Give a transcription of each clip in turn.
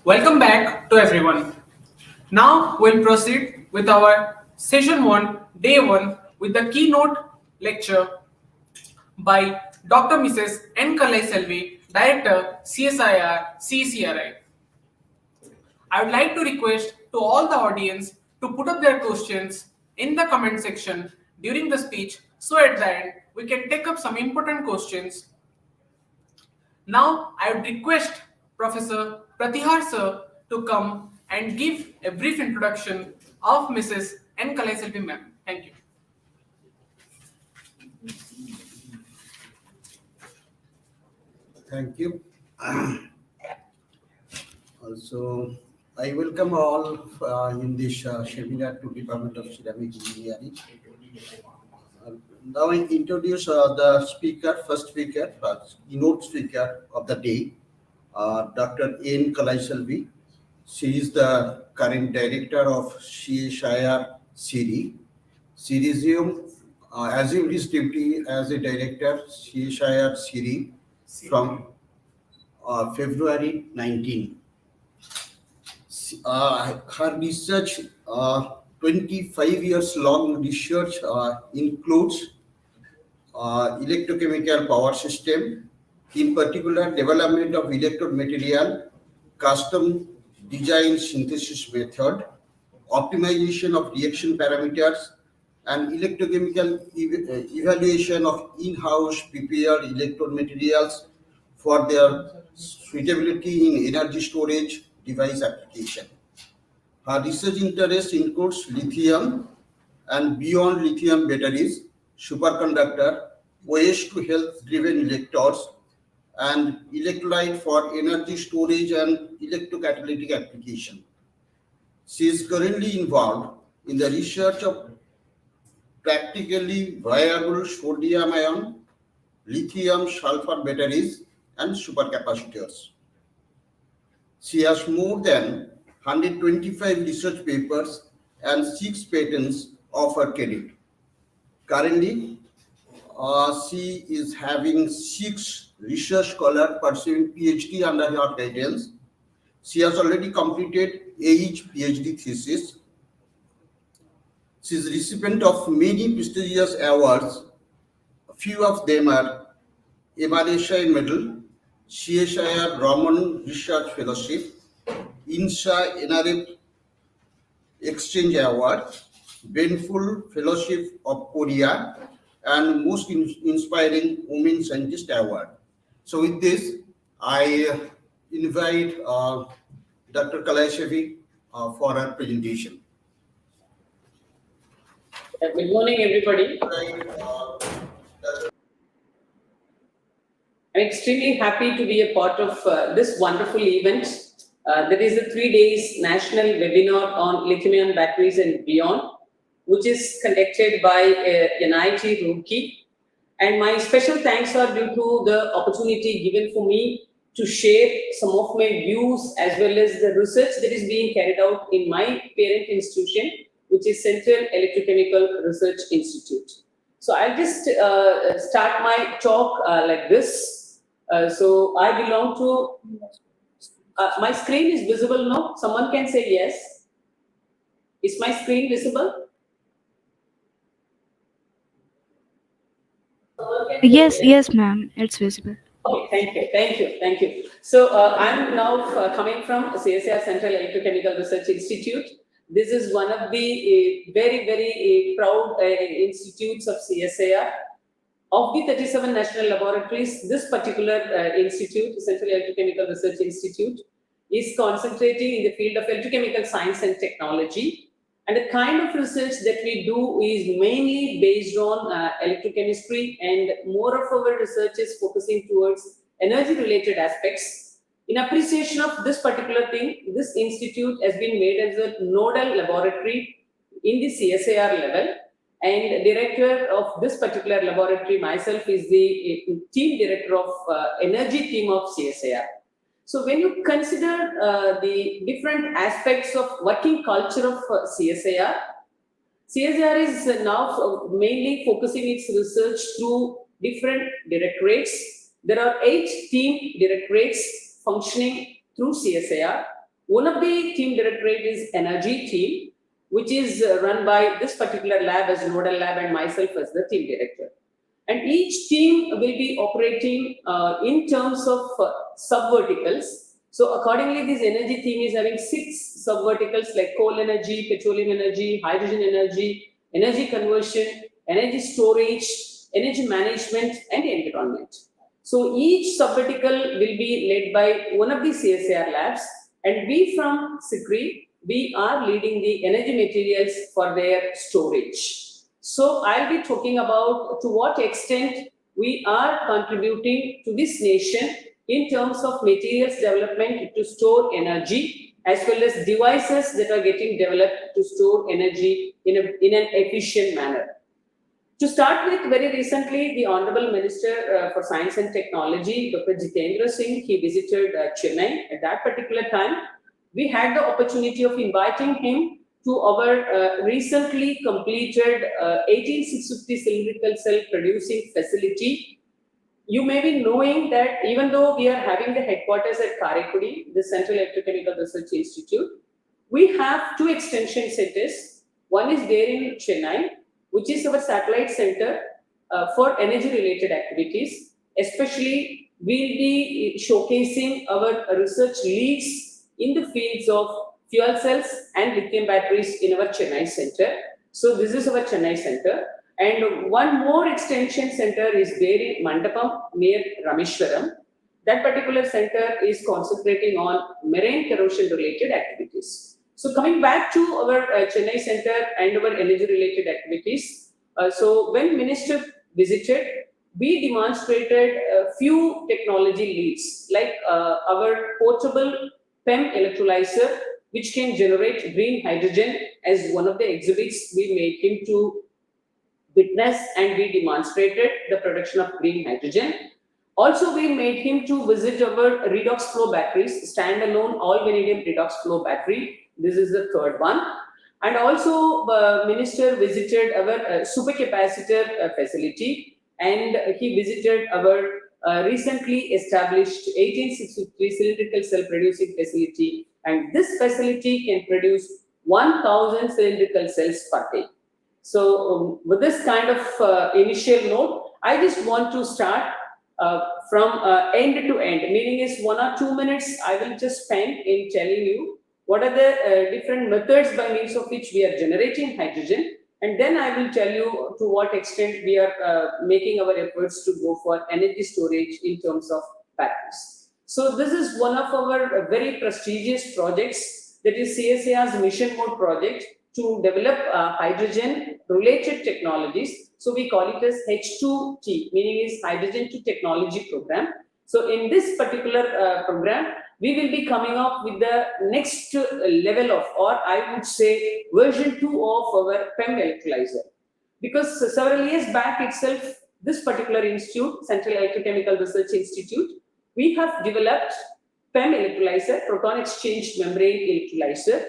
Welcome back to everyone. Now we'll proceed with our session 1, day 1 with the keynote lecture by Dr. Mrs. N. Kalai Selvi, Director CSIR-CECRI. I would like to request to all the audience to put up their questions in the comment section during the speech so at the end we can take up some important questions. Now I would request Professor Pratihar sir to come and give a brief introduction of Mrs. N. Kalai Selvi ma'am. Thank you. Thank you. Also, I welcome all in this seminar to Department of Ceramic Engineering. Now I introduce the speaker, first speaker, keynote speaker of the day, Dr. N. Kalai Selvi. She is the current director of CSIR-CECRI. She resumed assumed his duty as a director CSIR-CECRI from February 19. Her research, 25 years long research, includes electrochemical power system, in particular development of electrode material, custom design synthesis method, optimization of reaction parameters, and electrochemical evaluation of in-house prepared electrode materials for their suitability in energy storage device application. Her research interest includes lithium and beyond lithium batteries, superconductor, waste to health driven electrodes, and electrolyte for energy storage and electrocatalytic application. She is currently involved in the research of practically viable sodium-ion, lithium-sulfur batteries, and supercapacitors. She has more than 125 research papers and 6 patents of her credit. Currently, she is having 6 research scholars pursuing PhD under her guidance. She has already completed 8 PhD theses. She is recipient of many prestigious awards. A few of them are MRSI Medal, CSIR Raman Research Fellowship, INSA NRF Exchange Award, Benful Fellowship of Korea, and Most Inspiring Women Scientist Award. So with this, I invite Dr. Kalai Selvi for her presentation. Good morning, everybody. I'm extremely happy to be a part of this wonderful event. There is a 3 days national webinar on lithium-ion batteries and beyond, which is conducted by NIT Roorkee. And my special thanks are due to the opportunity given for me to share some of my views as well as the research that is being carried out in my parent institution, which is Central Electrochemical Research Institute. So I'll just start my talk like this. So I belong to, my screen is visible now? Someone can say yes. Is my screen visible? Yes, ma'am, it's visible. Okay, thank you. So I'm now coming from CSIR Central Electrochemical Research Institute. This is one of the very proud institutes of CSIR. Of the 37 national laboratories, this particular institute, Central Electrochemical Research Institute, is concentrating in the field of electrochemical science and technology. And the kind of research that we do is mainly based on electrochemistry, and more of our research is focusing towards energy-related aspects. In appreciation of this particular thing, this institute has been made as a nodal laboratory in the CSIR level. And director of this particular laboratory, myself, is the team director of energy team of CSIR. So when you consider the different aspects of working culture of CSIR, CSIR is now mainly focusing its research through different directorates. There are 8 team directorates functioning through CSIR. One of the team directorate is energy team, which is run by this particular lab as nodal lab and myself as the team director. And each team will be operating in terms of sub-verticals. So accordingly, this energy team is having 6 sub-verticals like coal energy, petroleum energy, hydrogen energy, energy conversion, energy storage, energy management, and environment. So each sub-vertical will be led by one of the CSIR labs, and we from CECRI, we are leading the energy materials for their storage. So I'll be talking about to what extent we are contributing to this nation in terms of materials development to store energy, as well as devices that are getting developed to store energy in an efficient manner. To start with, very recently, the Honorable Minister for Science and Technology, Dr. Jitendra Singh, he visited Chennai. At that particular time, we had the opportunity of inviting him to our recently completed 18650 cylindrical cell producing facility. You may be knowing that even though we are having the headquarters at Karaikudi, the Central Electrochemical Research Institute, we have 2 extension centers. One is there in Chennai, which is our satellite center for energy related activities. Especially, we'll be showcasing our research leads in the fields of fuel cells and lithium batteries in our Chennai center. So this is our Chennai center. And one more extension center is there in Mandapam near Rameshwaram. That particular center is concentrating on marine corrosion related activities. So coming back to our Chennai center and our energy related activities. So when Minister visited, we demonstrated a few technology leads like our portable PEM electrolyzer, which can generate green hydrogen, as one of the exhibits we made him to witness, and we demonstrated the production of green hydrogen. Also, we made him to visit our redox flow batteries, standalone all vanadium redox flow battery. This is the 3rd one. And also, Minister visited our supercapacitor facility, and he visited our recently established 18650 cylindrical cell producing facility. And this facility can produce 1000 cylindrical cells per day. So with this kind of initial note, I just want to start from end to end, meaning is 1 or 2 minutes I will just spend in telling you what are the different methods by means of which we are generating hydrogen, and then I will tell you to what extent we are making our efforts to go for energy storage in terms of batteries. So this is one of our very prestigious projects, that is CSIR's Mission Mode project to develop hydrogen related technologies. So we call it as H2T, meaning is Hydrogen to Technology Program. So in this particular program, we will be coming up with the next level of, or I would say version 2 of our PEM electrolyzer. Because several years back itself, this particular institute, Central Electrochemical Research Institute, we have developed PEM electrolyzer, proton exchange membrane electrolyzer,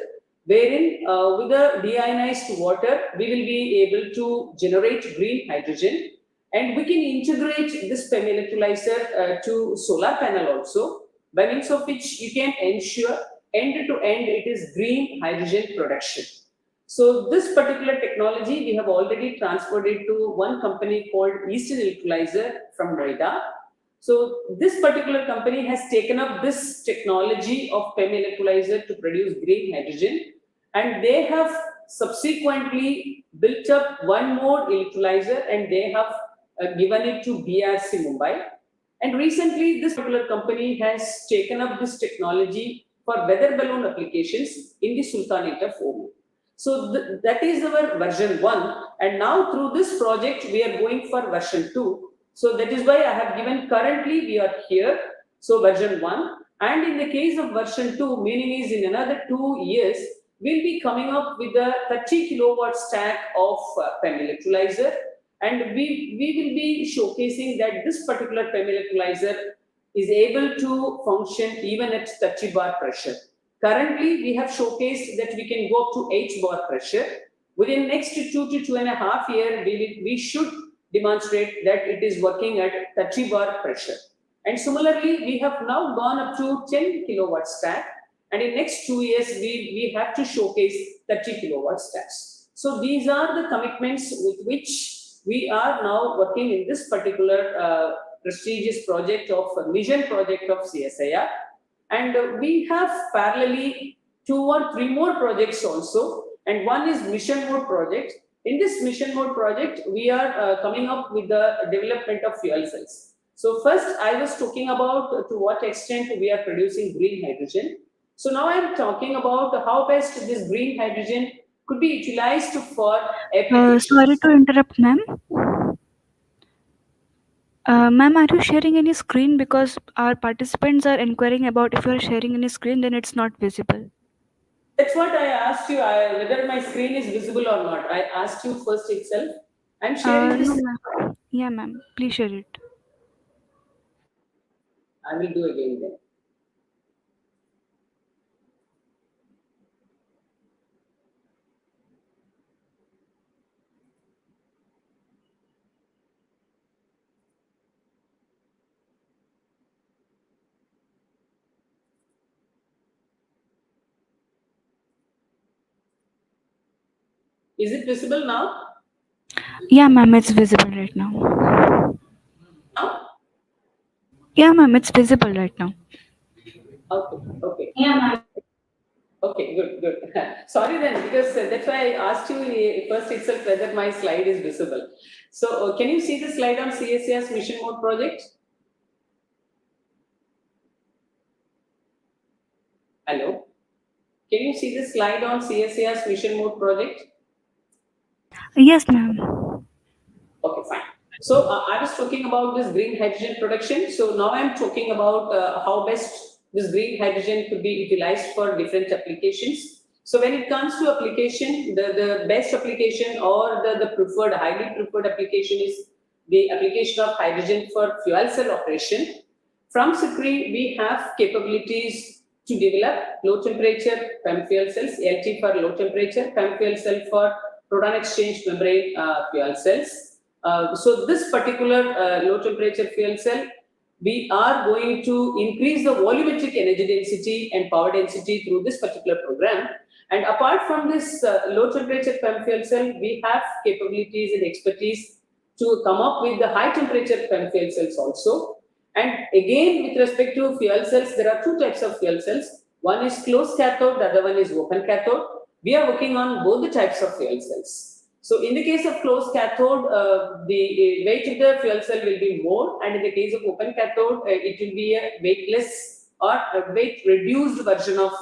wherein with the deionized water, we will be able to generate green hydrogen, and we can integrate this PEM electrolyzer to solar panel also, by means of which you can ensure end to end it is green hydrogen production. So this particular technology, we have already transferred it to one company called Eastern Electrolyzer from Noida. So this particular company has taken up this technology of PEM electrolyzer to produce green hydrogen, and they have subsequently built up one more electrolyzer, and they have given it to BRC Mumbai. And recently, this particular company has taken up this technology for weather balloon applications in the Sultanate of Oman. So that is our version 1. And now through this project, we are going for version 2. So that is why I have given currently we are here. So version 1. And in the case of version 2, meaning is in another 2 years, we'll be coming up with a 30 kilowatt stack of PEM electrolyzer. And we will be showcasing that this particular PEM electrolyzer is able to function even at 30 bar pressure. Currently, we have showcased that we can go up to 8 bar pressure. Within next 2 to 2.5 years, we should demonstrate that it is working at 30 bar pressure. And similarly, we have now gone up to 10 kilowatt stack, and in next 2 years, we have to showcase 30 kilowatt stacks. So these are the commitments with which we are now working in this particular prestigious project of mission project of CSIR. And we have parallelly 2 or 3 more projects also, and one is mission mode project. In this mission mode project, we are coming up with the development of fuel cells. So first, I was talking about to what extent we are producing green hydrogen. So now I am talking about how best this green hydrogen could be utilized for applications. Sorry to interrupt, ma'am. Ma'am, are you sharing any screen? Because our participants are inquiring about if you are sharing any screen, then it's not visible. That's what I asked you, whether my screen is visible or not. I asked you first itself. I'm sharing No, this. ma'am. Yeah, ma'am. Please share it. I will do again then. Is it visible now? Yeah, ma'am, it's visible right now. Now? Yeah, ma'am, it's visible right now. Okay, okay. Okay, good, good. Sorry then, because that's why I asked you first itself whether my slide is visible. So, can you see the slide on CSIR's mission mode project? Hello? Can you see the slide on CSIR's mission mode project? Yes, ma'am. Okay, fine. So I was talking about this green hydrogen production. So now I'm talking about how best this green hydrogen could be utilized for different applications. So when it comes to application, the best application or the preferred, highly preferred application is the application of hydrogen for fuel cell operation. From CECRI, we have capabilities to develop low temperature PEM fuel cells, LT for low temperature, PEM fuel cell for proton exchange membrane fuel cells. So this particular low temperature fuel cell, we are going to increase the volumetric energy density and power density through this particular program. And apart from this low temperature PEM fuel cell, we have capabilities and expertise to come up with the high temperature PEM fuel cells also. And again, with respect to fuel cells, there are 2 types of fuel cells. One is closed cathode, the other one is open cathode. We are working on both the types of fuel cells. So in the case of closed cathode, the weight of the fuel cell will be more, and in the case of open cathode, it will be a weightless or a weight reduced version of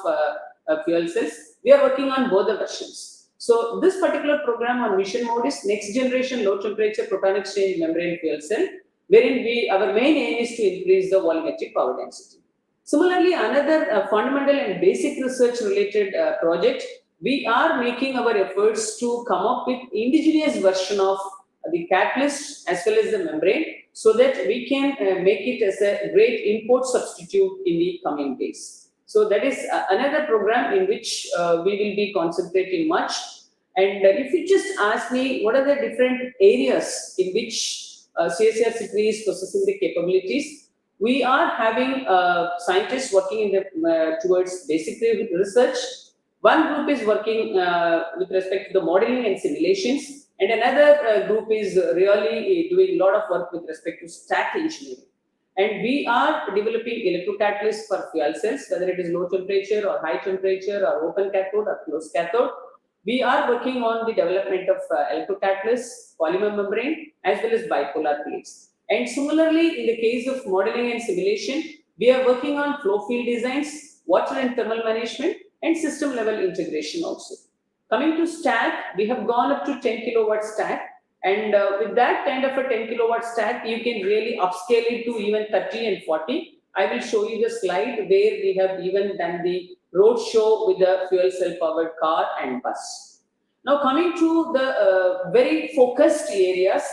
fuel cells. We are working on both the versions. So this particular program on mission mode is next generation low temperature proton exchange membrane fuel cell, wherein our main aim is to increase the volumetric power density. Similarly, another fundamental and basic research related project, we are making our efforts to come up with indigenous version of the catalyst as well as the membrane, so that we can make it as a great import substitute in the coming days. So that is another program in which we will be concentrating much. And if you just ask me what are the different areas in which CSIR-CECRI is possessing the capabilities, we are having scientists working in towards basic research. One group is working with respect to the modeling and simulations, and another group is really doing a lot of work with respect to stack engineering. And we are developing electrocatalysts for fuel cells, whether it is low temperature or high temperature or open cathode or closed cathode. We are working on the development of electrocatalysts, polymer membrane, as well as bipolar plates. And similarly, in the case of modeling and simulation, we are working on flow field designs, water and thermal management, and system level integration also. Coming to stack, we have gone up to 10 kilowatt stack. And with that kind of a 10 kilowatt stack, you can really upscale it to even 30 and 40. I will show you the slide where we have even done the road show with the fuel cell powered car and bus. Now coming to the very focused areas,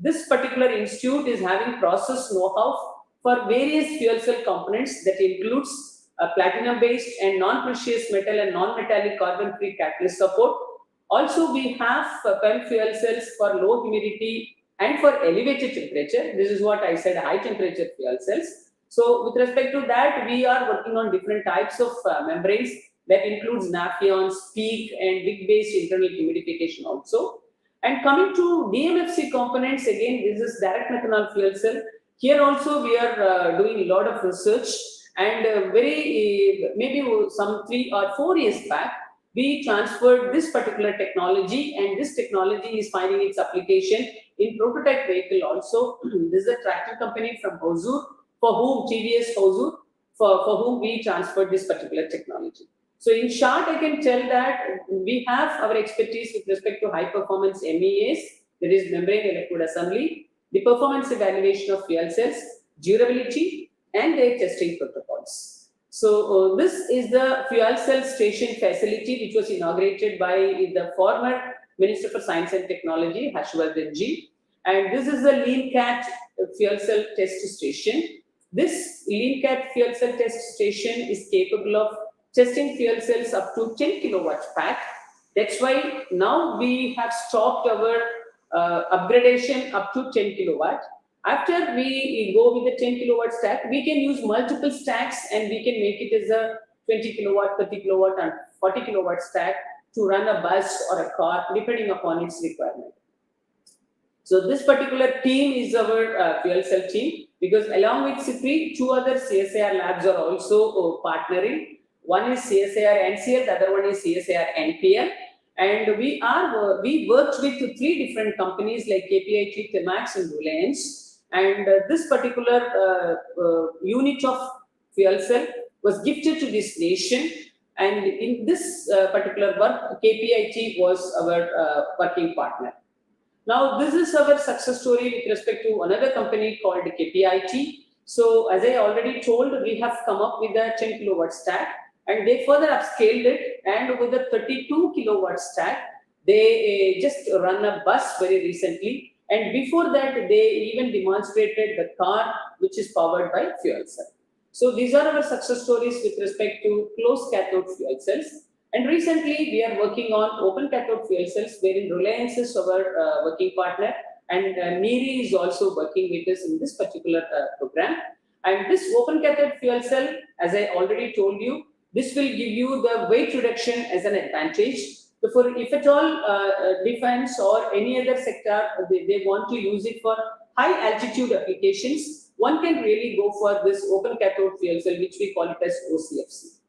this particular institute is having process know-how for various fuel cell components that includes platinum-based and non-precious metal and non-metallic carbon-free catalyst support. Also, we have PEM fuel cells for low humidity and for elevated temperature. This is what I said, high temperature fuel cells. So with respect to that, we are working on different types of membranes that includes naphthalene, PEEK, and wick-based internal humidification also. And coming to DMFC components, again, this is direct methanol fuel cell. Here also we are doing a lot of research, and maybe some 3 or 4 years back, we transferred this particular technology, and this technology is finding its application in prototype vehicle also. This is a tractor company from Hosur, for whom TVS Hosur, for whom we transferred this particular technology. So in short, I can tell that we have our expertise with respect to high performance MEAs, that is membrane electrode assembly, the performance evaluation of fuel cells, durability, and their testing protocols. So this is the fuel cell station facility which was inaugurated by the former Minister for Science and Technology, Harshvardhan ji, and this is the LeanCat fuel cell test station. This LeanCat fuel cell test station is capable of testing fuel cells up to 10 kilowatts pack. That's why now we have stopped our upgradation up to 10 kilowatt. After we go with the 10 kilowatt stack, we can use multiple stacks and we can make it as a 20 kilowatt, 30 kilowatt and 40 kilowatt stack to run a bus or a car depending upon its requirement. So this particular team is our fuel cell team, because along with CECRI, 2 other CSIR labs are also partnering. One is CSIR NCL, the other one is CSIR NPL. And we worked with 3 different companies like KPIT, Temax, and Reliance. And this particular unit of fuel cell was gifted to this nation. And in this particular work, KPIT was our working partner. Now, this is our success story with respect to another company called KPIT. So, as I already told, we have come up with a 10 kilowatt stack, and they further upscaled it, and with a 32 kilowatt stack, they just run a bus very recently. And before that, they even demonstrated the car which is powered by fuel cell. So, these are our success stories with respect to closed cathode fuel cells. And recently, we are working on open cathode fuel cells, wherein Reliance is our working partner, and NERI is also working with us in this particular program. And this open cathode fuel cell, as I already told you, this will give you the weight reduction as an advantage. Therefore, if at all defense or any other sector, they want to use it for high altitude applications, one can really go for this open cathode fuel cell, which we call it as OCFC.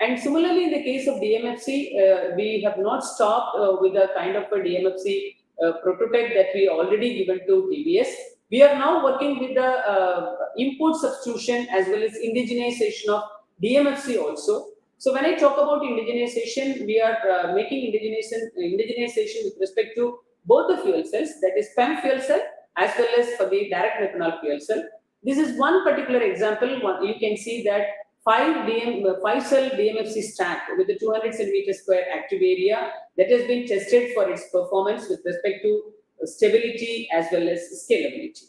And similarly, in the case of DMFC, we have not stopped with a kind of a DMFC prototype that we already given to TVS. We are now working with the import substitution as well as indigenization of DMFC also. So when I talk about indigenization, we are making indigenization with respect to both the fuel cells, that is PEM fuel cell as well as for the direct methanol fuel cell. This is one particular example. You can see that 5-cell DMFC stack with the 200 centimeter square active area that has been tested for its performance with respect to stability as well as scalability.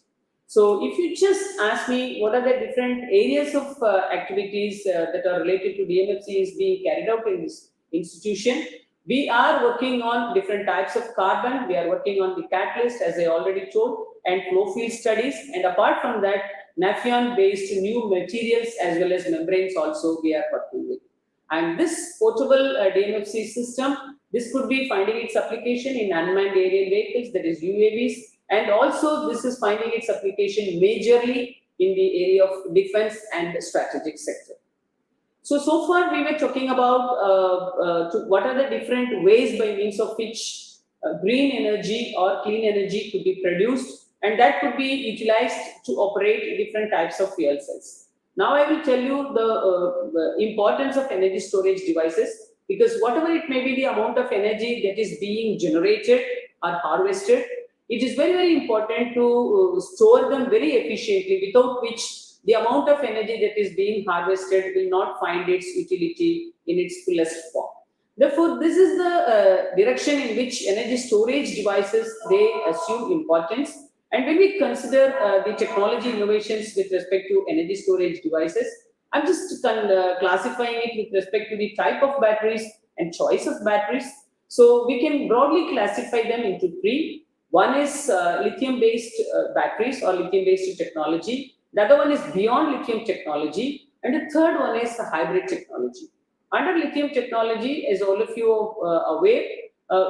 So if you just ask me what are the different areas of activities that are related to DMFC is being carried out in this institution, we are working on different types of carbon, we are working on the catalyst as I already told, and flow field studies, and apart from that, naphthalene-based new materials as well as membranes also we are working with. And this portable DMFC system, this could be finding its application in unmanned aerial vehicles, that is UAVs, and also this is finding its application majorly in the area of defense and strategic sector. So far we were talking about what are the different ways by means of which green energy or clean energy could be produced, and that could be utilized to operate different types of fuel cells. Now I will tell you the importance of energy storage devices, because whatever it may be the amount of energy that is being generated or harvested, it is very, very important to store them very efficiently, without which the amount of energy that is being harvested will not find its utility in its fullest form. Therefore, this is the direction in which energy storage devices, they assume importance. And when we consider the technology innovations with respect to energy storage devices, I'm just classifying it with respect to the type of batteries and choice of batteries. So we can broadly classify them into 3. One is lithium-based batteries or lithium-based technology. The other one is beyond lithium technology, and the third one is the hybrid technology. Under lithium technology, as all of you are aware,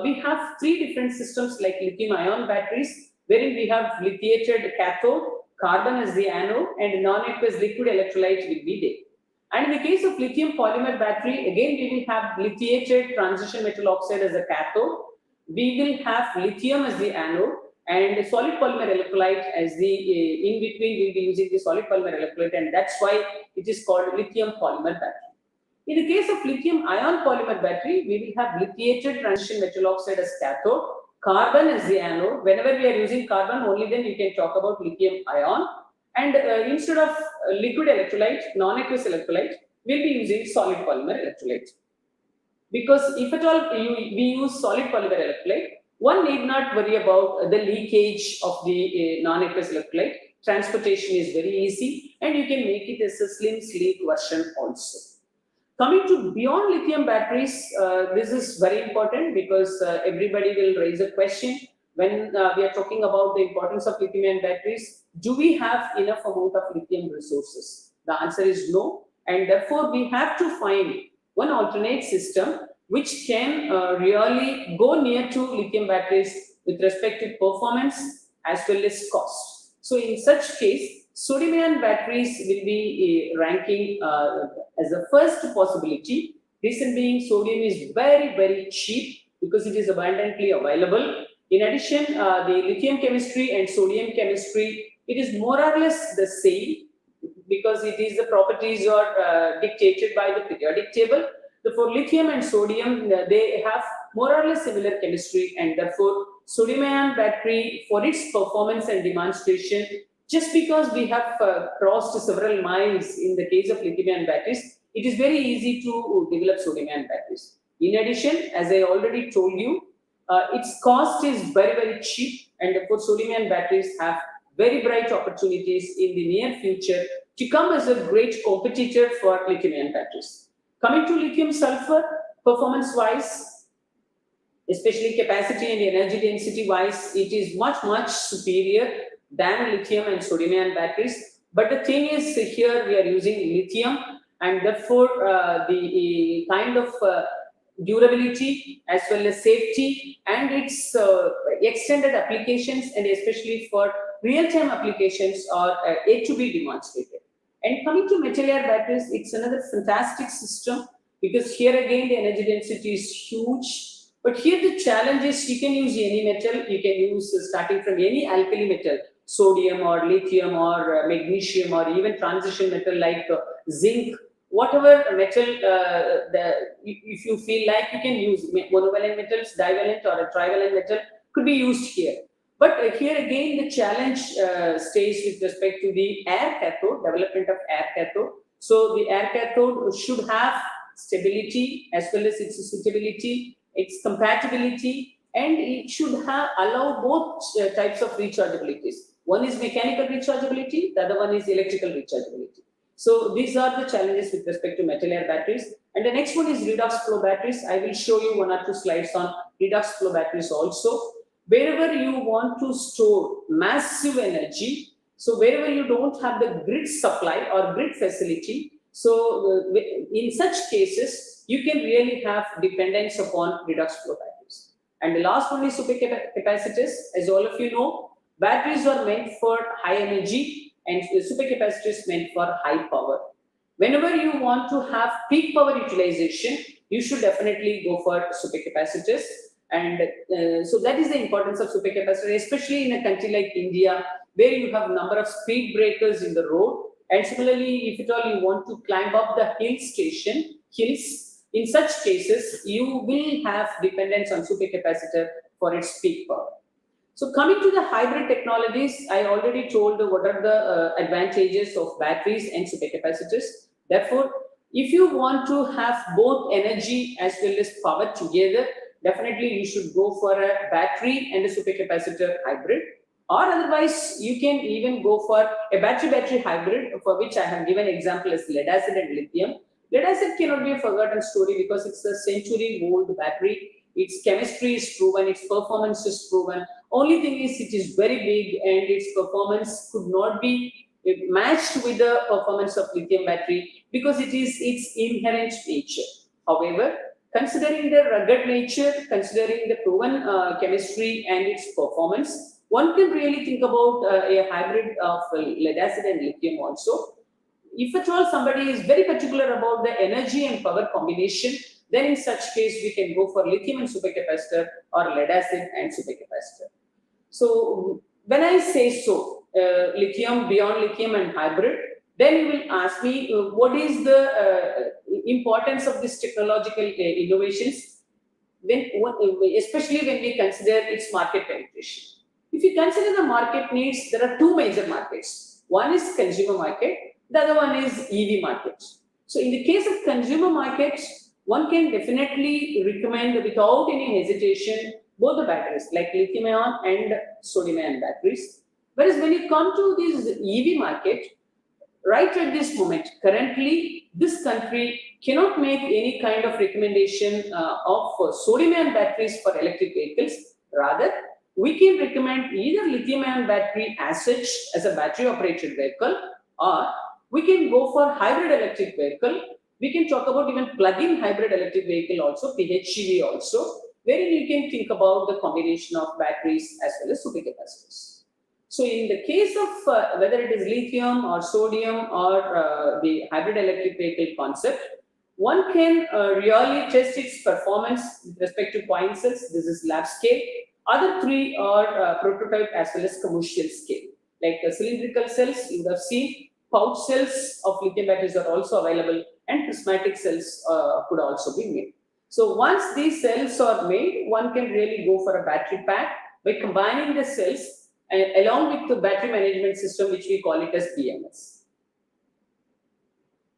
we have three different systems like lithium-ion batteries, wherein we have lithiated cathode, carbon as the anode, and non-aqueous liquid electrolyte will be there. And in the case of lithium polymer battery, again we will have lithiated transition metal oxide as a cathode. We will have lithium as the anode, and solid polymer electrolyte as the in between. We'll be using the solid polymer electrolyte, and that's why it is called lithium polymer battery. In the case of lithium-ion polymer battery, we will have lithiated transition metal oxide as cathode, carbon as the anode. Whenever we are using carbon, only then you can talk about lithium-ion. And instead of liquid electrolyte, non-aqueous electrolyte, we'll be using solid polymer electrolyte. Because if at all we use solid polymer electrolyte, one need not worry about the leakage of the non-aqueous electrolyte. Transportation is very easy, and you can make it as a slim, sleek version also. Coming to beyond lithium batteries, this is very important because everybody will raise a question when we are talking about the importance of lithium-ion batteries. Do we have enough amount of lithium resources? The answer is no, and therefore we have to find one alternate system which can really go near to lithium batteries with respect to performance as well as cost. So in such case, sodium-ion batteries will be ranking as the first possibility. Reason being, sodium is very, very cheap because it is abundantly available. In addition, the lithium chemistry and sodium chemistry, it is more or less the same because it is the properties are dictated by the periodic table. For lithium and sodium, they have more or less similar chemistry, and therefore sodium-ion battery, for its performance and demonstration, just because we have crossed several miles in the case of lithium-ion batteries, it is very easy to develop sodium-ion batteries. In addition, as I already told you, its cost is very, very cheap, and therefore sodium-ion batteries have very bright opportunities in the near future to come as a great competitor for lithium-ion batteries. Coming to lithium-sulfur, performance-wise, especially capacity and energy density-wise, it is much, much superior than lithium and sodium-ion batteries. But the thing is, here we are using lithium, and therefore the kind of durability as well as safety and its extended applications, and especially for real-time applications, are yet to be demonstrated. And coming to metal air batteries, it's another fantastic system because here again the energy density is huge. But here the challenge is you can use any metal, you can use starting from any alkali metal, sodium or lithium or magnesium or even transition metal like zinc, whatever metal if you feel like you can use monovalent metals, divalent or a trivalent metal could be used here. But here again the challenge stays with respect to the air cathode, development of air cathode. So the air cathode should have stability as well as its suitability, its compatibility, and it should have allow both types of rechargeabilities. One is mechanical rechargeability, the other one is electrical rechargeability. So these are the challenges with respect to metal air batteries. And the next one is redox flow batteries. I will show you 1 or 2 slides on redox flow batteries also. Wherever you want to store massive energy, so wherever you don't have the grid supply or grid facility, so in such cases, you can really have dependence upon redox flow batteries. And the last one is supercapacitors. As all of you know, batteries are meant for high energy and supercapacitors meant for high power. Whenever you want to have peak power utilization, you should definitely go for supercapacitors. And so that is the importance of supercapacitor, especially in a country like India, where you have a number of speed breakers in the road. And similarly, if at all you want to climb up the hills, in such cases, you will have dependence on supercapacitor for its peak power. So coming to the hybrid technologies, I already told what are the advantages of batteries and supercapacitors. Therefore, if you want to have both energy as well as power together, definitely you should go for a battery and a supercapacitor hybrid. Or otherwise, you can even go for a battery-battery hybrid, for which I have given example as lead acid and lithium. Lead acid cannot be a forgotten story because it's a century-old battery. Its chemistry is proven, its performance is proven. Only thing is it is very big and its performance could not be matched with the performance of lithium battery because it is its inherent nature. However, considering the rugged nature, considering the proven chemistry and its performance, one can really think about a hybrid of lead acid and lithium also. If at all somebody is very particular about the energy and power combination, then in such case we can go for lithium and supercapacitor or lead acid and supercapacitor. So when I say so, lithium, beyond lithium and hybrid, then you will ask me what is the importance of these technological innovations, especially when we consider its market penetration. If you consider the market needs, there are two major markets. One is consumer market, the other one is EV market. So in the case of consumer market, one can definitely recommend without any hesitation both the batteries like lithium-ion and sodium-ion batteries. Whereas when you come to this EV market, right at this moment, currently, this country cannot make any kind of recommendation of sodium-ion batteries for electric vehicles. Rather, we can recommend either lithium-ion battery as such as a battery-operated vehicle, or we can go for hybrid electric vehicle. We can talk about even plug-in hybrid electric vehicle also, PHEV also, wherein you can think about the combination of batteries as well as supercapacitors. So in the case of whether it is lithium or sodium or the hybrid electric vehicle concept, one can really test its performance with respect to coin cells. This is lab scale. Other three are prototype as well as commercial scale. Like cylindrical cells, you would have seen pouch cells of lithium batteries are also available, and prismatic cells could also be made. So once these cells are made, one can really go for a battery pack by combining the cells along with the battery management system, which we call it as BMS.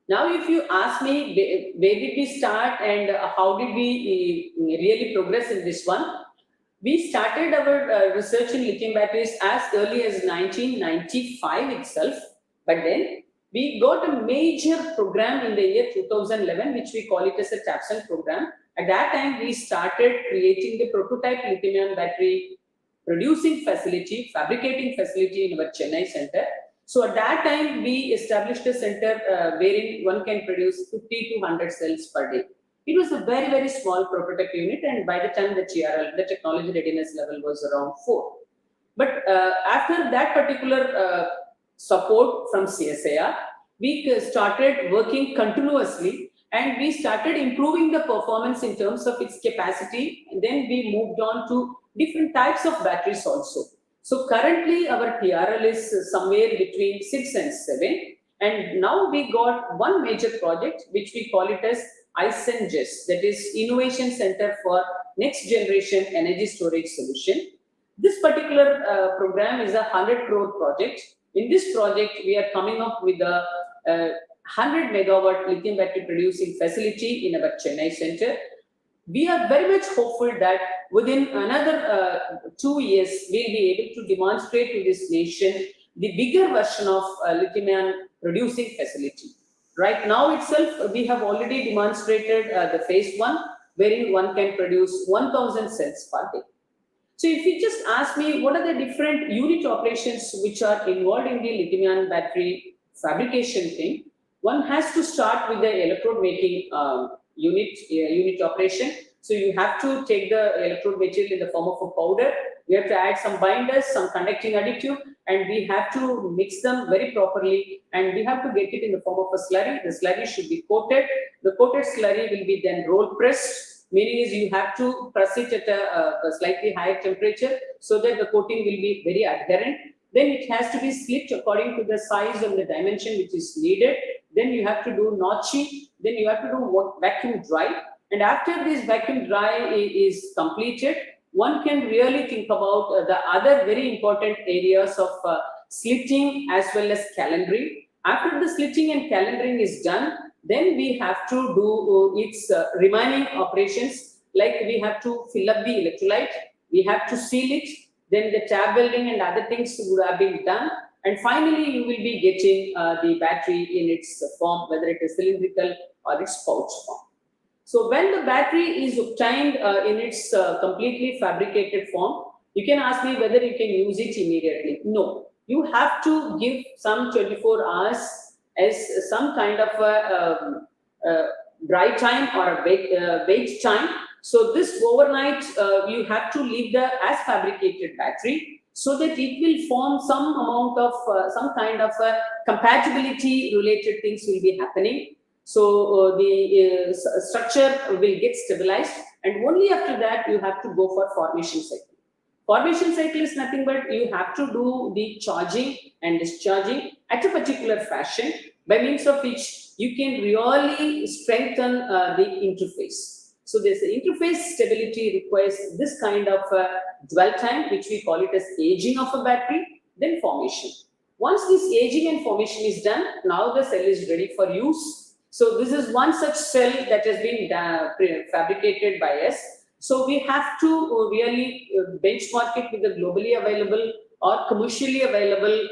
Now, if you ask me where did we start and how did we really progress in this one, we started our research in lithium batteries as early as 1995 itself, but then we got a major program in the year 2011, which we call it as a TAPSON program. At that time, we started creating the prototype lithium-ion battery producing facility, fabricating facility in our Chennai center. So at that time, we established a center wherein one can produce 50 to 100 cells per day. It was a very, very small prototype unit, and by the time the TRL, the technology readiness level, was around 4. But after that particular support from CSIR, we started working continuously, and we started improving the performance in terms of its capacity, and then we moved on to different types of batteries also. So currently our TRL is somewhere between 6 and 7, and now we got one major project which we call it as ICENGES, that is Innovation Center for Next Generation Energy Storage Solution. This particular program is a 100 crore project. In this project, we are coming up with a 100 megawatt lithium battery producing facility in our Chennai center. We are very much hopeful that within another 2 years, we'll be able to demonstrate to this nation the bigger version of lithium-ion producing facility. Right now itself, we have already demonstrated the phase 1, wherein one can produce 1,000 cells per day. So if you just ask me what are the different unit operations which are involved in the lithium-ion battery fabrication thing, one has to start with the electrode making unit operation. So you have to take the electrode material in the form of a powder. We have to add some binders, some conducting additive, and we have to mix them very properly, and we have to get it in the form of a slurry. The slurry should be coated. The coated slurry will be then roll pressed, meaning is you have to press it at a slightly higher temperature so that the coating will be very adherent. Then it has to be slit according to the size and the dimension which is needed. Then you have to do notching. Then you have to do vacuum dry. And after this vacuum dry is completed, one can really think about the other very important areas of slitting as well as calendering. After the slitting and calendering is done, then we have to do its remaining operations, like we have to fill up the electrolyte, we have to seal it, then the tab welding and other things would have been done, and finally you will be getting the battery in its form, whether it is cylindrical or its pouch form. So when the battery is obtained in its completely fabricated form, you can ask me whether you can use it immediately. No. you have to give some 24 hours as some kind of a dry time or a wait time. So this overnight, you have to leave the as fabricated battery so that it will form some amount of some kind of compatibility related things will be happening. So the structure will get stabilized, and only after that you have to go for formation cycle. Formation cycle is nothing but you have to do the charging and discharging at a particular fashion, by means of which you can really strengthen the interface. So this interface stability requires this kind of dwell time, which we call it as aging of a battery, then formation. Once this aging and formation is done, now the cell is ready for use. So this is one such cell that has been fabricated by us. So we have to really benchmark it with the globally available or commercially available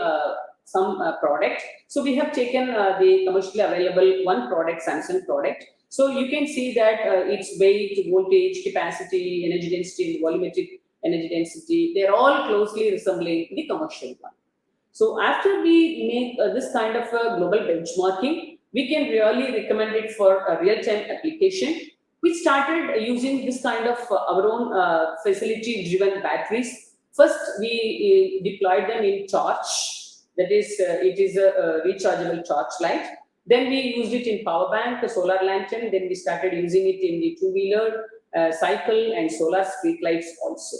some product. So we have taken the commercially available one product, Samsung product. So you can see that its weight, voltage, capacity, energy density, volumetric energy density, they're all closely resembling the commercial one. So after we make this kind of a global benchmarking, we can really recommend it for a real-time application. We started using this kind of our own facility-driven batteries. First, we deployed them in torch. That is, it is a rechargeable torch light. Then we used it in power bank, a solar lantern. Then we started using it in the two-wheeler, cycle, and solar street lights also.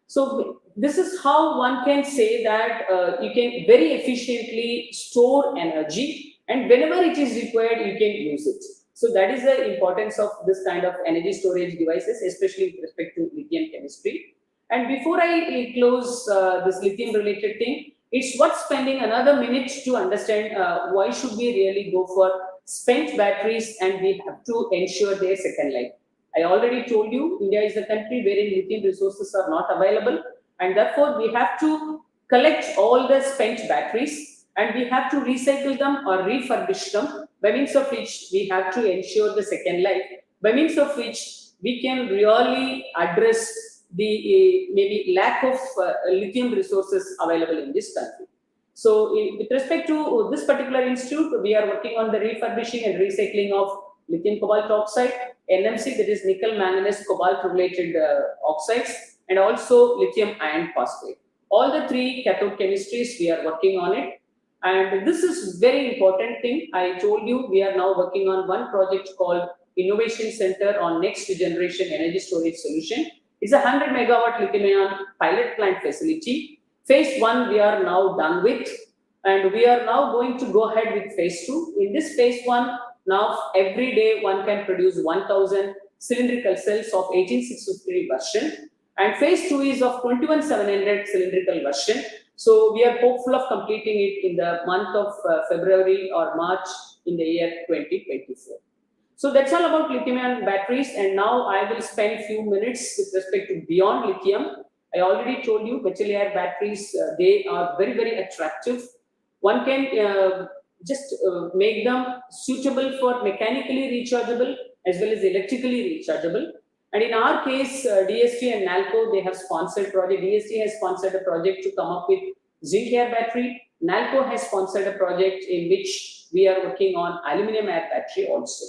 So this is how one can say that you can very efficiently store energy, and whenever it is required, you can use it. So that is the importance of this kind of energy storage devices, especially with respect to lithium chemistry. And before I close this lithium related thing, it's worth spending another minute to understand why should we really go for spent batteries, and we have to ensure their second life. I already told you, India is a country wherein lithium resources are not available, and therefore we have to collect all the spent batteries and we have to recycle them or refurbish them, by means of which we have to ensure the second life, by means of which we can really address the maybe lack of lithium resources available in this country. So with respect to this particular institute, we are working on the refurbishing and recycling of lithium cobalt oxide, NMC, that is nickel manganese cobalt related oxides, and also lithium iron phosphate. All the three cathode chemistries we are working on it. And this is very important thing. I told you we are now working on one project called Innovation Center on Next Generation Energy Storage Solution. It's a 100 megawatt lithium-ion pilot plant facility. Phase 1 we are now done with, and we are now going to go ahead with phase 2. In this phase 1, now every day one can produce 1000 cylindrical cells of 18653 version, and phase 2 is of 21700 cylindrical version. So we are hopeful of completing it in the month of February or March in the year 2024. So that's all about lithium-ion batteries, and now I will spend a few minutes with respect to beyond lithium. I already told you metal air batteries, they are very, very attractive. One can just make them suitable for mechanically rechargeable as well as electrically rechargeable. And in our case, DST and NALCO, they have sponsored project. DST has sponsored a project to come up with zinc air battery. NALCO has sponsored a project in which we are working on aluminum air battery also.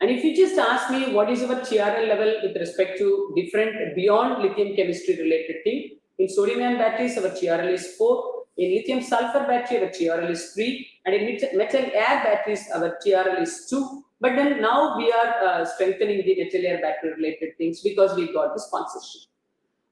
And if you just ask me what is our TRL level with respect to different beyond lithium chemistry related thing, in sodium-ion batteries our TRL is 4, in lithium sulfur battery our TRL is 3, and in metal air batteries our TRL is 2. But then now we are strengthening the metal air battery related things because we got the sponsorship.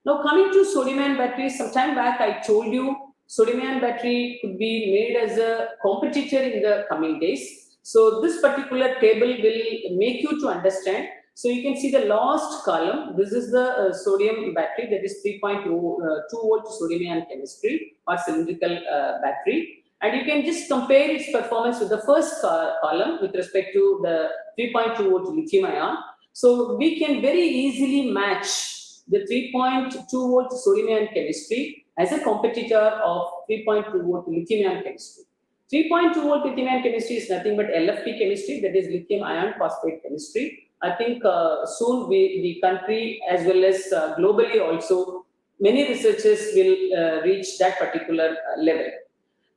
Now coming to sodium-ion batteries, some time back I told you sodium-ion battery could be made as a competitor in the coming days. So this particular table will make you to understand. So you can see the last column. This is the sodium battery, that is 3.2 volt sodium-ion chemistry or cylindrical battery. And you can just compare its performance with the first column with respect to the 3.2 volt lithium-ion. So we can very easily match the 3.2 volt sodium-ion chemistry as a competitor of 3.2 volt lithium-ion chemistry. 3.2 volt lithium-ion chemistry is nothing but LFP chemistry, that is lithium iron phosphate chemistry. I think soon the country as well as globally also many researchers will reach that particular level.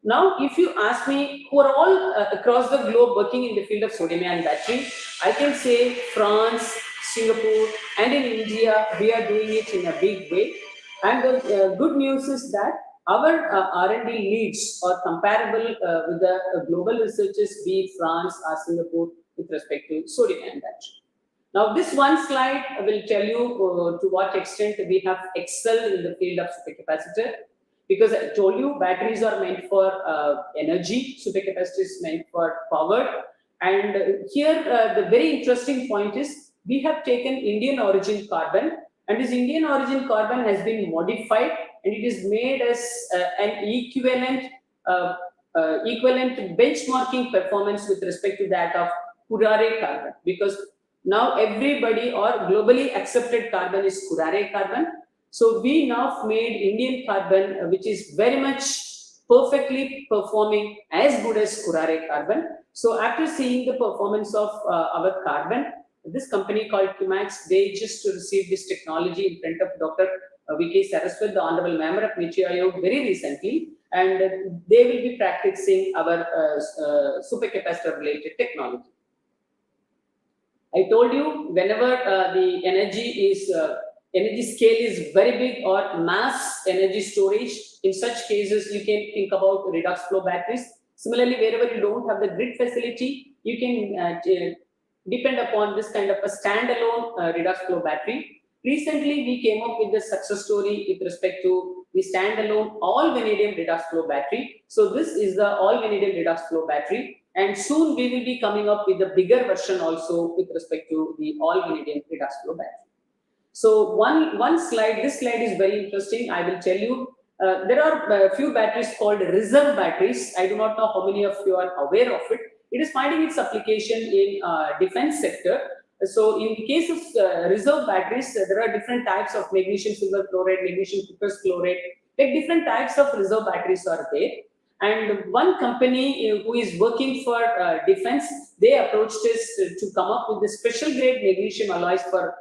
Now, if you ask me, who are all across the globe working in the field of sodium-ion battery, I can say France, Singapore, and in India, we are doing it in a big way. And the good news is that our R&D leads are comparable with the global researchers, be it France or Singapore, with respect to sodium-ion battery. Now, this one slide will tell you to what extent we have excelled in the field of supercapacitor. Because I told you, batteries are meant for energy, supercapacitor is meant for power. And here, the very interesting point is, we have taken Indian origin carbon, and this Indian origin carbon has been modified, and it is made as an equivalent benchmarking performance with respect to that of curare carbon. Because now everybody or globally accepted carbon is curare carbon. So we now made Indian carbon, which is very much perfectly performing as good as curare carbon. So after seeing the performance of our carbon, this company called Kimax, they just received this technology in front of Dr. V.K. Saraswat, the Honorable Member of Niti Aayog, very recently, and they will be practicing our supercapacitor related technology. I told you, whenever the energy scale is very big or mass energy storage, in such cases you can think about redox flow batteries. Similarly, wherever you don't have the grid facility, you can depend upon this kind of a standalone redox flow battery. Recently, we came up with the success story with respect to the standalone all vanadium redox flow battery. So this is the all vanadium redox flow battery, and soon we will be coming up with the bigger version also with respect to the all vanadium redox flow battery. So one slide, this slide is very interesting. I will tell you, there are a few batteries called reserve batteries. I do not know how many of you are aware of it. It is finding its application in defense sector. So in the case of reserve batteries, there are different types of magnesium silver chloride, magnesium cuprous chloride, like different types of reserve batteries are there. And one company who is working for defense, they approached us to come up with the special grade magnesium alloys for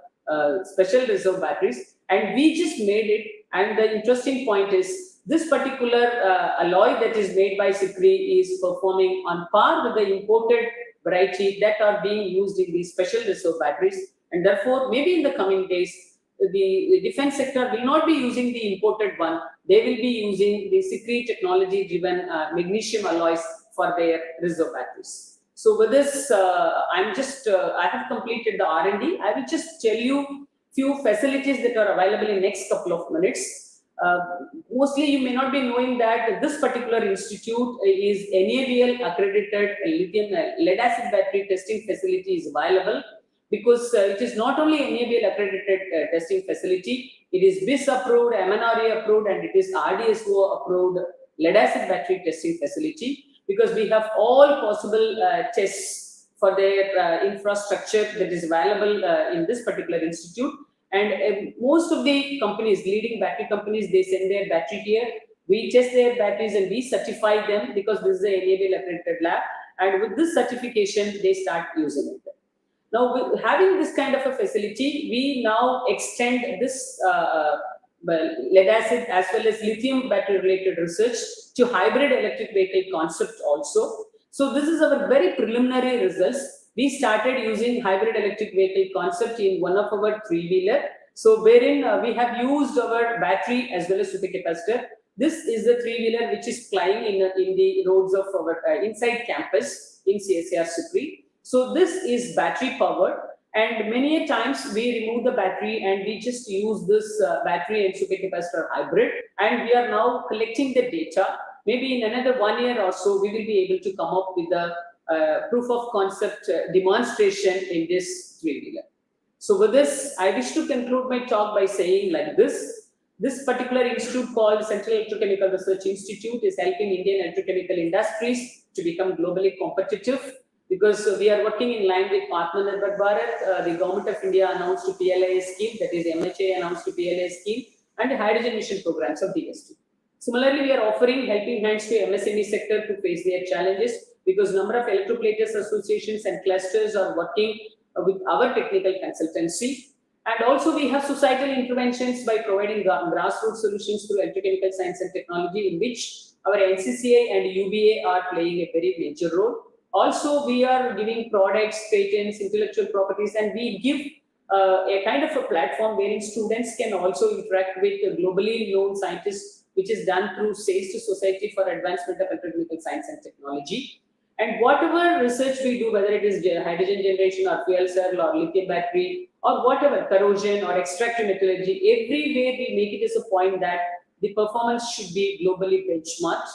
special reserve batteries, and we just made it. And the interesting point is, this particular alloy that is made by CECRI is performing on par with the imported variety that are being used in these special reserve batteries, and therefore maybe in the coming days the defense sector will not be using the imported one. They will be using the CECRI technology driven magnesium alloys for their reserve batteries. So with this, I have completed the R&D. I will just tell you few facilities that are available in next couple of minutes. Mostly you may not be knowing that this particular institute is NABL accredited lithium lead acid battery testing facility is available, because it is not only NABL accredited testing facility, it is BIS approved, MNRA approved, and it is RDSO approved lead acid battery testing facility, because we have all possible tests for their infrastructure that is available in this particular institute. And most of the companies, leading battery companies, they send their battery here. We test their batteries and we certify them, because this is a NABL accredited lab. And with this certification, they start using it. Now, with having this kind of a facility, we now extend this lead acid as well as lithium battery related research to hybrid electric vehicle concept also. So this is our very preliminary results. We started using hybrid electric vehicle concept in one of our three-wheeler. So wherein we have used our battery as well as supercapacitor. This is the three-wheeler which is flying in the roads of our inside campus in CSIR-CECRI. So this is battery powered, and many a times we remove the battery and we just use this battery and supercapacitor hybrid, and we are now collecting the data. Maybe in another 1 year or so, we will be able to come up with the proof of concept demonstration in this three-wheeler. So with this, I wish to conclude my talk by saying like this. This particular institute called Central Electrochemical Research Institute is helping Indian electrochemical industries to become globally competitive, because we are working in line with Atmanirbhar Bharat. The Government of India announced to PLI scheme, that is MHA announced to PLI scheme, and the hydrogen mission programs of DST. Similarly, we are offering helping hands to MSME sector to face their challenges, because number of electroplaters associations and clusters are working with our technical consultancy. And also we have societal interventions by providing grassroots solutions through electrochemical science and technology, in which our NCCI and UBA are playing a very major role. Also, we are giving products, patents, intellectual properties, and we give a kind of a platform wherein students can also interact with globally known scientists, which is done through SACE to Society for Advancement of Electrochemical Science and Technology. And whatever research we do, whether it is hydrogen generation or fuel cell or lithium battery or whatever, corrosion or extractive metallurgy, everywhere we make it as a point that the performance should be globally benchmarked.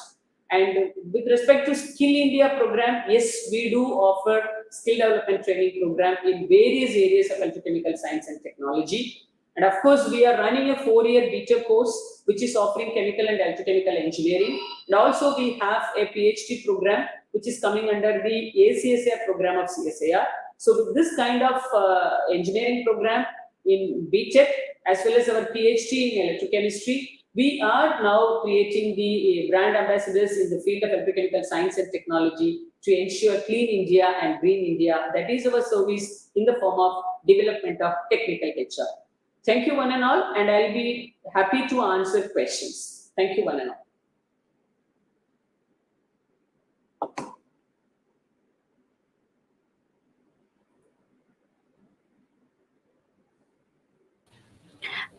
And with respect to Skill India program, yes, we do offer skill development training program in various areas of electrochemical science and technology. And of course, we are running a 4-year beta course, which is offering chemical and electrochemical engineering. And also we have a PhD program, which is coming under the ACSIR program of CSIR. So with this kind of engineering program in BTech, as well as our PhD in electrochemistry, we are now creating the brand ambassadors in the field of electrochemical science and technology to ensure clean India and green India. That is our service in the form of development of technical HR. Thank you one and all, and I'll be happy to answer questions. Thank you one and all.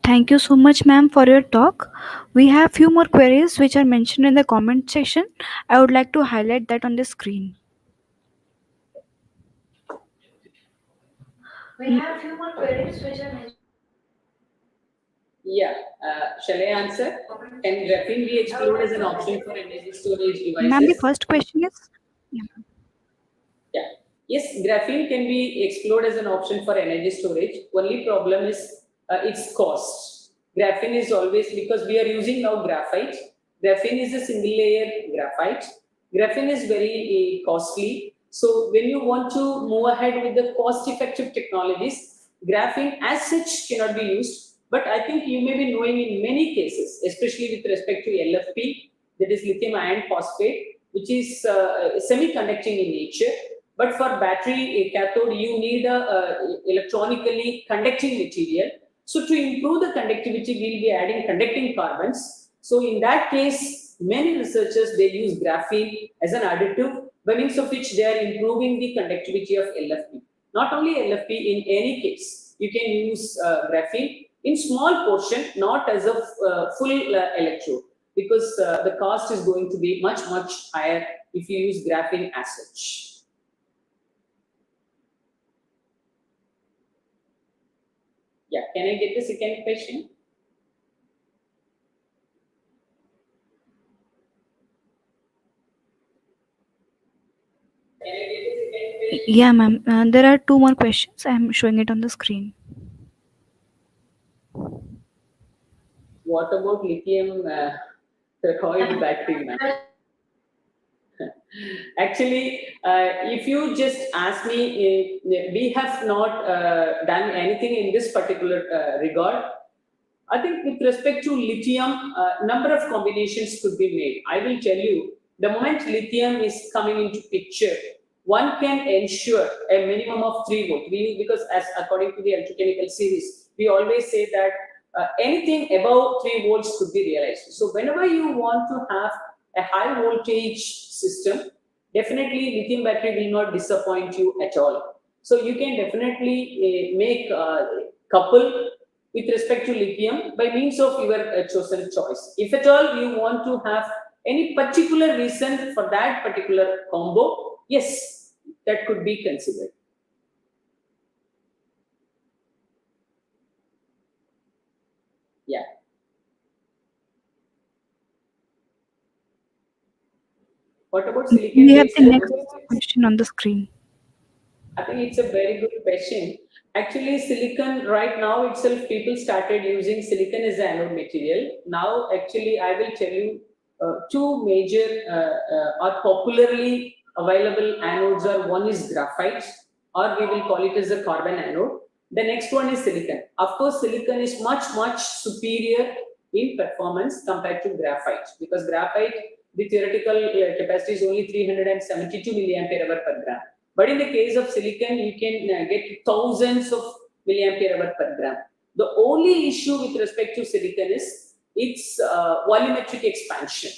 Thank you so much, ma'am, for your talk. We have few more queries which are mentioned in the comment section. I would like to highlight that on the screen. We have few more queries which are mentioned. Yeah, shall I answer? Can graphene be explored as an option for energy storage devices? Ma'am, the first question is... Yeah. Yes, graphene can be explored as an option for energy storage. Only problem is its cost. Graphene is always, because we are using now graphite. Graphene is a single layer graphite. Graphene is very costly. So when you want to move ahead with the cost-effective technologies, graphene as such cannot be used. But I think you may be knowing in many cases, especially with respect to LFP, that is lithium-ion phosphate, which is semi-conducting in nature. But for battery cathode, you need a electronically conducting material. So to improve the conductivity, we'll be adding conducting carbons. So in that case, many researchers, they use graphene as an additive, by means of which they are improving the conductivity of LFP. Not only LFP, in any case, you can use graphene in small portion, not as a full electrode, because the cost is going to be much, much higher if you use graphene as such. Yeah, can I get the second question? Yeah, ma'am. There are two more questions. I am showing it on the screen. What about lithium tetroid battery, ma'am? Actually, if you just ask me, we have not done anything in this particular regard. I think with respect to lithium, number of combinations could be made. I will tell you, the moment lithium is coming into picture, one can ensure a minimum of 3 volts. Because as according to the electrochemical series, we always say that anything above 3 volts could be realized. So whenever you want to have a high voltage system, definitely lithium battery will not disappoint you at all. So you can definitely make couple with respect to lithium by means of your chosen choice. If at all you want to have any particular reason for that particular combo, yes, that could be considered. Yeah. What about silicon? We have the next question on the screen. I think it's a very good question. Actually, silicon right now itself, people started using silicon as an anode material. Now, actually, I will tell you two major or popularly available anodes are, one is graphite, or we will call it as a carbon anode. The next one is silicon. Of course, silicon is much, much superior in performance compared to graphite, because graphite, the theoretical capacity is only 372 milliampere hour per gram. But in the case of silicon, you can get thousands of milliampere hour per gram. The only issue with respect to silicon is its volumetric expansion.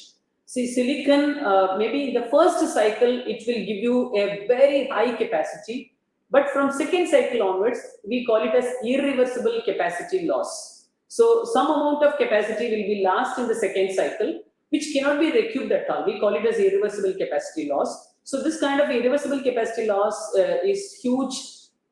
See, silicon, maybe in the first cycle, it will give you a very high capacity, but from second cycle onwards, we call it as irreversible capacity loss. So some amount of capacity will be lost in the second cycle, which cannot be recouped at all. We call it as irreversible capacity loss. So this kind of irreversible capacity loss is huge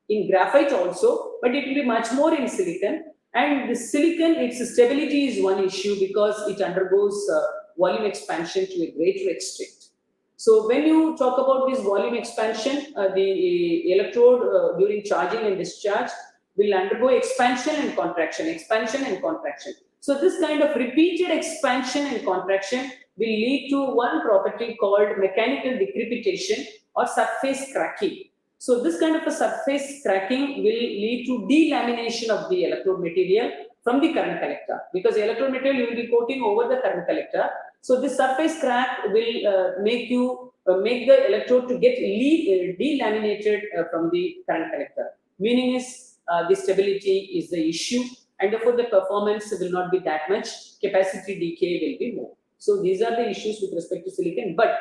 in graphite also, but it will be much more in silicon. And the silicon, its stability is one issue because it undergoes volume expansion to a greater extent. So when you talk about this volume expansion, the electrode during charging and discharge will undergo expansion and contraction, expansion and contraction. So this kind of repeated expansion and contraction will lead to one property called mechanical decrepitation or surface cracking. So this kind of a surface cracking will lead to delamination of the electrode material from the current collector, because the electrode material you will be coating over the current collector. So this surface crack will make the electrode to get delaminated from the current collector. Meaning is the stability is the issue, and therefore the performance will not be that much. Capacity decay will be more. So these are the issues with respect to silicon. But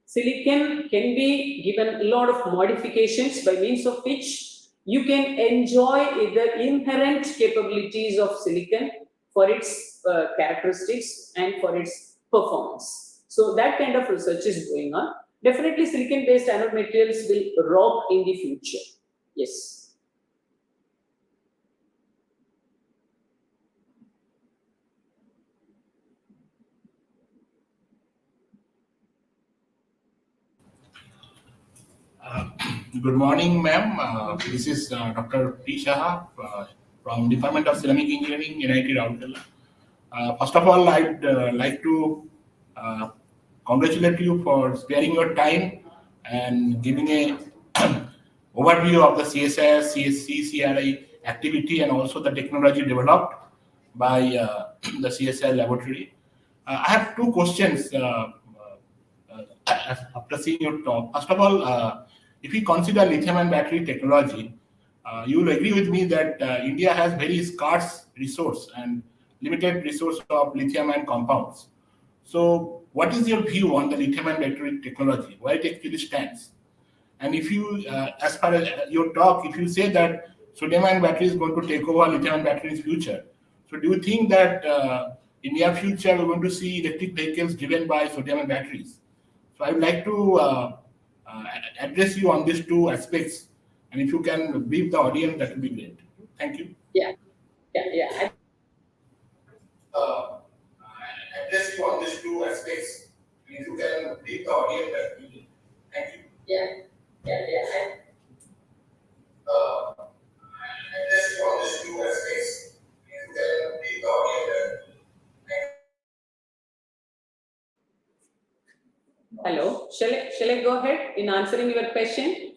silicon can be given a lot of modifications by means of which you can enjoy the inherent capabilities of silicon for its characteristics and for its performance. So that kind of research is going on. Definitely silicon-based anode materials will rock in the future. Yes. Good morning, ma'am. This is Dr. P. Shah from Department of Ceramic Engineering, NIT Rourkela. First of all, I'd like to congratulate you for sparing your time and giving a overview of the CSIR-CECRI activity and also the technology developed by the CSIR laboratory. I have two questions after seeing your talk. First of all, if we consider lithium-ion battery technology, you will agree with me that India has very scarce resource and limited resource of lithium-ion compounds. So what is your view on the lithium-ion battery technology, where it actually stands? And if you, as per your talk, if you say that sodium-ion battery is going to take over lithium-ion battery's future, so do you think that in near future we're going to see electric vehicles driven by sodium-ion batteries? So I would like to address you on these two aspects, and if you can brief the audience, that would be great. Thank you. Yeah. Address you on these two aspects, and if you can brief the audience, that would be great. Thank you. Address you on these two aspects, and if you can brief the audience, that would be great. Thank you. Hello. Shall I go ahead in answering your question?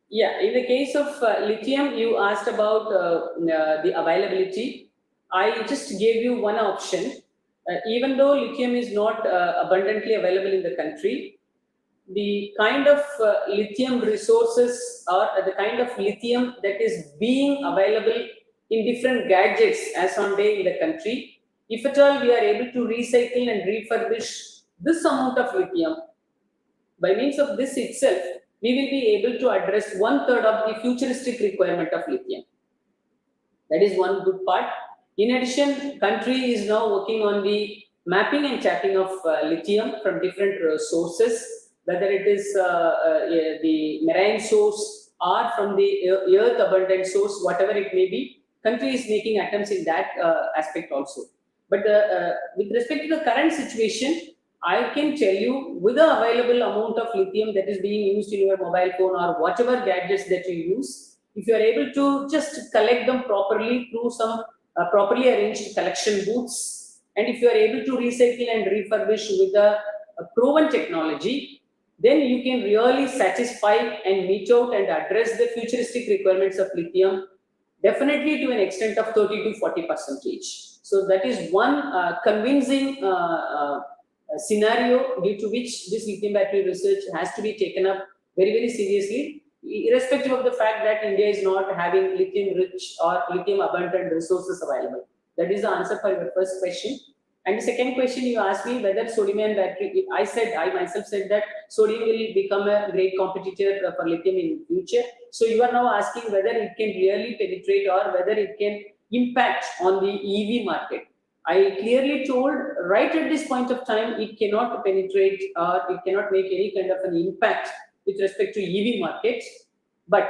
Yeah, in the case of lithium, you asked about the availability. I just gave you one option. Even though lithium is not abundantly available in the country, the kind of lithium resources or the kind of lithium that is being available in different gadgets as on day in the country, if at all we are able to recycle and refurbish this amount of lithium, by means of this itself, we will be able to address 1/3 of the futuristic requirement of lithium. That is one good part. In addition, country is now working on the mapping and tapping of lithium from different sources, whether it is the marine source or from the earth abundant source, whatever it may be. Country is making attempts in that aspect also. But with respect to the current situation, I can tell you, with the available amount of lithium that is being used in your mobile phone or whatever gadgets that you use, if you are able to just collect them properly through some properly arranged collection booths, and if you are able to recycle and refurbish with a proven technology, then you can really satisfy and meet out and address the futuristic requirements of lithium, definitely to an extent of 30 to 40%. So that is one convincing scenario due to which this lithium battery research has to be taken up very, very seriously. irrespective of the fact that India is not having lithium-rich or lithium-abundant resources available. That is the answer for your first question. And the second question you asked me whether sodium-ion battery, I myself said that sodium will become a great competitor for lithium in future. So you are now asking whether it can really penetrate or whether it can impact on the EV market. I clearly told right at this point of time, it cannot penetrate or it cannot make any kind of an impact with respect to EV markets. But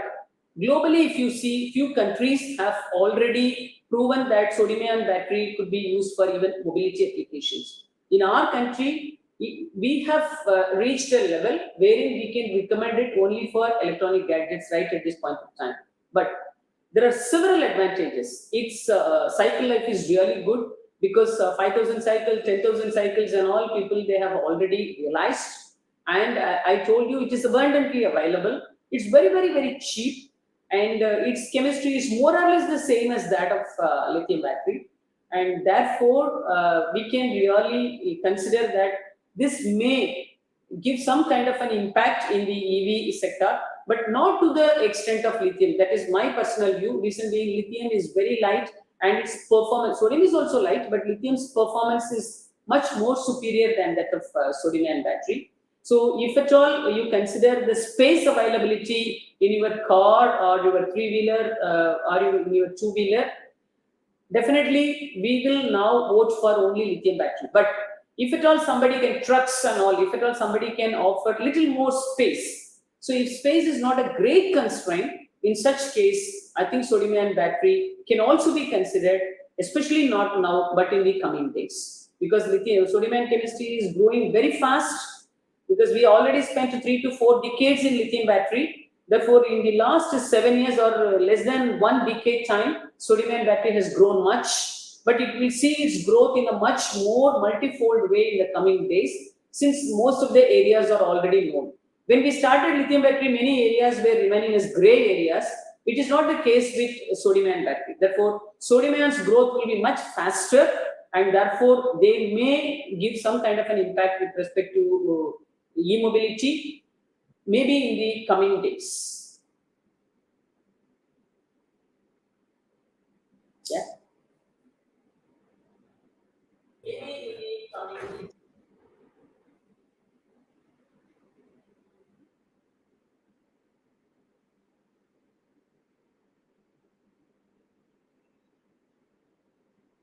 globally, if you see, few countries have already proven that sodium-ion battery could be used for even mobility applications. In our country, we have reached a level wherein we can recommend it only for electronic gadgets right at this point of time. But there are several advantages. Its cycle life is really good because 5,000 cycles, 10,000 cycles and all people, they have already realized. And I told you it is abundantly available. It's very, very, very cheap. And its chemistry is more or less the same as that of lithium battery. And therefore, we can really consider that this may give some kind of an impact in the EV sector, but not to the extent of lithium. That is my personal view. Reason being, lithium is very light and its performance, sodium is also light, but lithium's performance is much more superior than that of sodium-ion battery. So if at all you consider the space availability in your car or your three-wheeler or in your two-wheeler, definitely we will now vote for only lithium battery. But if at all somebody can, trucks and all, if at all somebody can offer little more space. So if space is not a great constraint, in such case, I think sodium-ion battery can also be considered, especially not now, but in the coming days. Because sodium-ion chemistry is growing very fast, because we already spent 3 to 4 decades in lithium battery. Therefore, in the last 7 years or less than 1 decade time, sodium-ion battery has grown much, but it will see its growth in a much more multifold way in the coming days, since most of the areas are already known. When we started lithium battery, many areas were remaining as gray areas. It is not the case with sodium-ion battery. Therefore, sodium-ion's growth will be much faster, and therefore, they may give some kind of an impact with respect to e-mobility, maybe in the coming days. Yeah.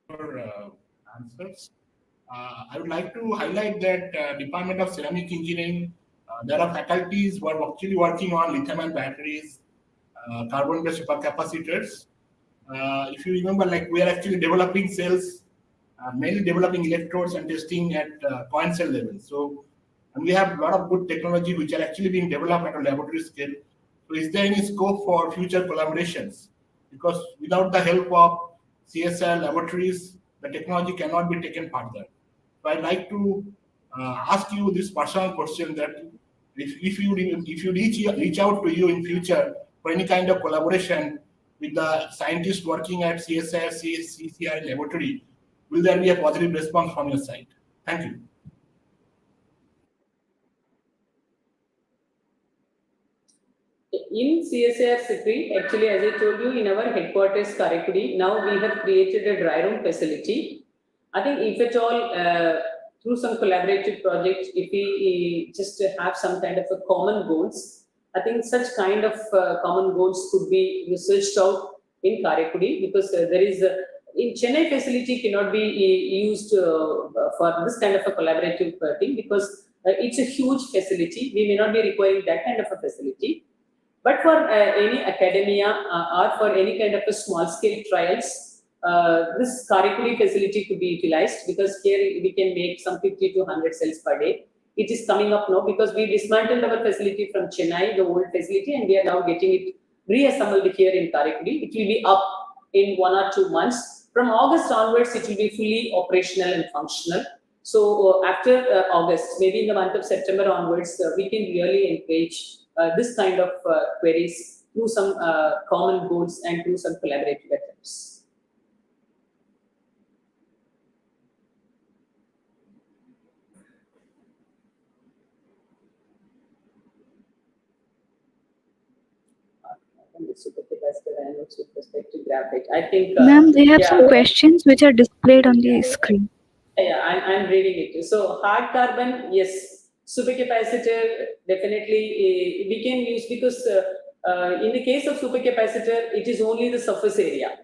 For answers. I would like to highlight that Department of Ceramic Engineering, there are faculties who are actually working on lithium-ion batteries, carbon-based supercapacitors. If you remember, like we are actually developing cells, mainly developing electrodes and testing at coin cell level. So, and we have a lot of good technology which are actually being developed at a laboratory scale. So, is there any scope for future collaborations? Because without the help of CSIR laboratories, the technology cannot be taken further. So, I'd like to ask you this personal question that if you reach out to you in future for any kind of collaboration with the scientists working at CSIR-CECRI laboratory, will there be a positive response from your side? Thank you. In CSIR-CECRI, actually, as I told you, in our headquarters, Karaikudi, now we have created a dry room facility. I think if at all, through some collaborative project, if we just have some kind of a common goals, I think such kind of common goals could be researched out in Karaikudi, because there is in Chennai facility cannot be used for this kind of a collaborative thing, because it's a huge facility. We may not be requiring that kind of a facility. But for any academia or for any kind of a small scale trials, this Karaikudi facility could be utilized, because here we can make some 50 to 100 cells per day. It is coming up now because we dismantled our facility from Chennai, the old facility, and we are now getting it reassembled here in Karaikudi. It will be up in 1 or 2 months. From August onwards, it will be fully operational and functional. So after August, maybe in the month of September onwards, we can really encourage this kind of queries through some common goals and through some collaborative attempts. and the supercapacitor anodes with respect to graphite. I think. Ma'am, they have yeah, some questions which are displayed on the screen. Yeah, I'm reading it. So hard carbon, yes, supercapacitor definitely we can use because in the case of supercapacitor, it is only the surface area.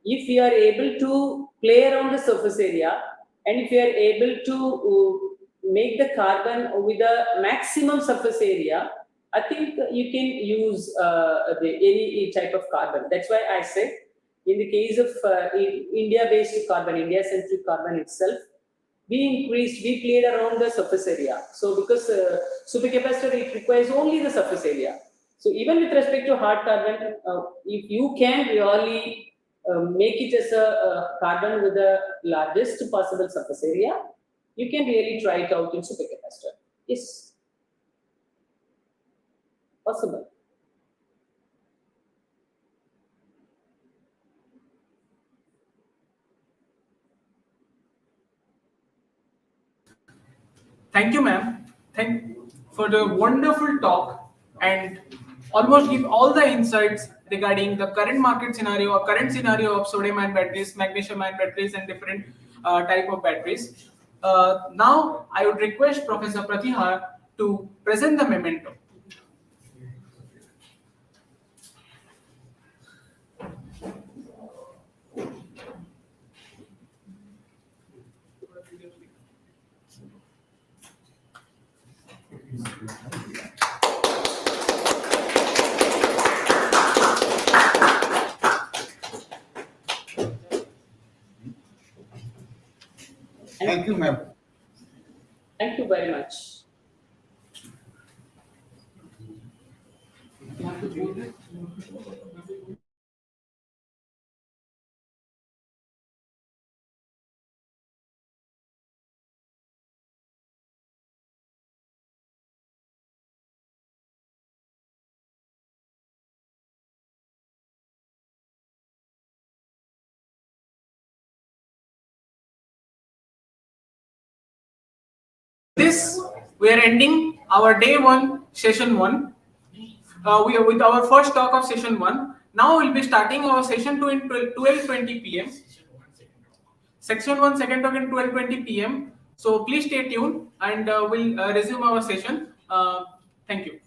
If we are able to play around the surface area, and if we are able to make the carbon with a maximum surface area, I think you can use any type of carbon. That's why I said, in the case of India-based carbon, India-centric carbon itself, we played around the surface area. So because supercapacitor, it requires only the surface area. So even with respect to hard carbon, if you can really make it as a carbon with the largest possible surface area, you can really try it out in supercapacitor. Yes, possible. Thank you, ma'am. Thank you for the wonderful talk and almost give all the insights regarding the current market scenario or current scenario of sodium-ion batteries, magnesium-ion batteries, and different type of batteries. Now, I would request Professor Pratihar to present the memento. Thank you, ma'am. Thank you very much. This, we are ending our day one, session one. We are with our first talk of session one. Now we'll be starting our session two in 12:20 p.m. Section 1 second talk in 12:20 p.m. So please stay tuned and we'll resume our session. Thank you.